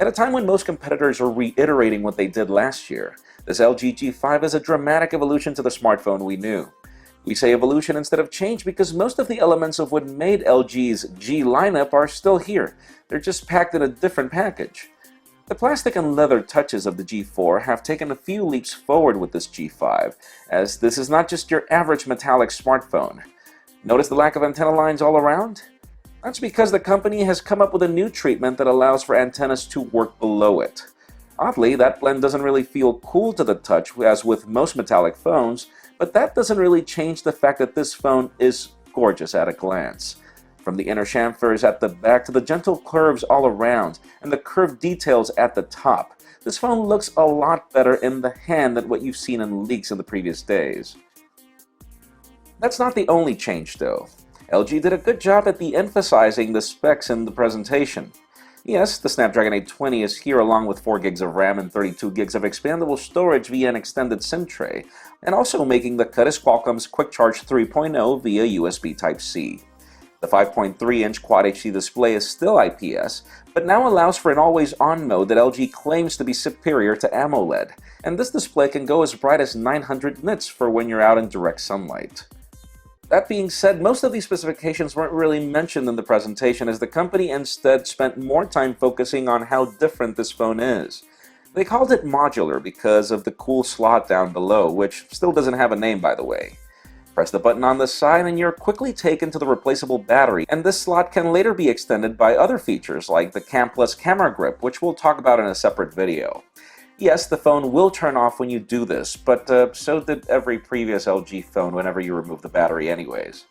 At a time when most competitors are reiterating what they did last year, this LG G5 is a dramatic evolution to the smartphone we knew. We say evolution instead of change because most of the elements of what made LG's G lineup are still here. They're just packed in a different package. The plastic and leather touches of the G4 have taken a few leaps forward with this G5, as this is not just your average metallic smartphone. Notice the lack of antenna lines all around? That's because the company has come up with a new treatment that allows for antennas to work below it. Oddly, that blend doesn't really feel cool to the touch as with most metallic phones, but that doesn't really change the fact that this phone is gorgeous at a glance. From the inner chamfers at the back to the gentle curves all around and the curved details at the top, this phone looks a lot better in the hand than what you've seen in leaks in the previous days. That's not the only change though. LG did a good job at emphasizing the specs in the presentation. Yes, the Snapdragon 820 is here along with 4 gigs of RAM and 32 gigs of expandable storage via an extended SIM tray, and also making the cut is Qualcomm's Quick Charge 3.0 via USB Type-C. The 5.3-inch Quad HD display is still IPS, but now allows for an always-on mode that LG claims to be superior to AMOLED, and this display can go as bright as 900 nits for when you're out in direct sunlight. That being said, most of these specifications weren't really mentioned in the presentation as the company instead spent more time focusing on how different this phone is. They called it modular because of the cool slot down below, which still doesn't have a name by the way. Press the button on the side and you're quickly taken to the replaceable battery, and this slot can later be extended by other features like the Cam Plus camera grip, which we'll talk about in a separate video. Yes, the phone will turn off when you do this, but so did every previous LG phone whenever you remove the battery anyways.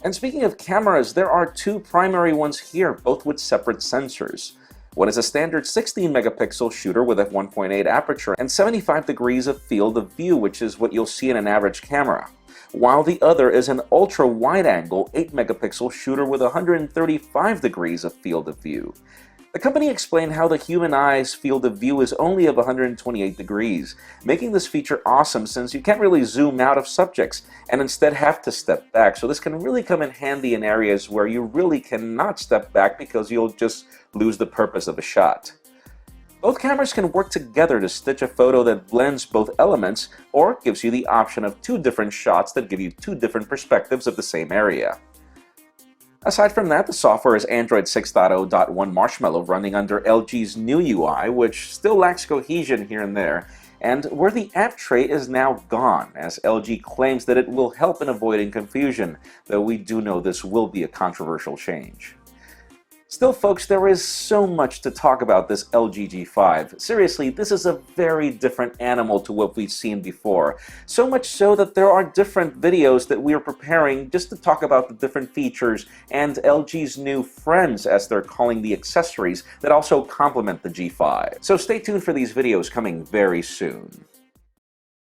And speaking of cameras, there are two primary ones here, both with separate sensors. One is a standard 16-megapixel shooter with a 1.8 aperture and 75 degrees of field of view, which is what you'll see in an average camera, while the other is an ultra-wide-angle 8-megapixel shooter with 135 degrees of field of view. The company explained how the human eye's field of view is only of 128 degrees, making this feature awesome since you can't really zoom out of subjects and instead have to step back, so this can really come in handy in areas where you really cannot step back because you'll just lose the purpose of a shot. Both cameras can work together to stitch a photo that blends both elements or gives you the option of two different shots that give you two different perspectives of the same area. Aside from that, the software is Android 6.0.1 Marshmallow running under LG's new UI, which still lacks cohesion here and there, and where the app tray is now gone, as LG claims that it will help in avoiding confusion, though we do know this will be a controversial change. Still, folks, there is so much to talk about this LG G5. Seriously, this is a very different animal to what we've seen before. So much so that there are different videos that we are preparing just to talk about the different features and LG's new friends, as they're calling the accessories, that also complement the G5. So stay tuned for these videos coming very soon.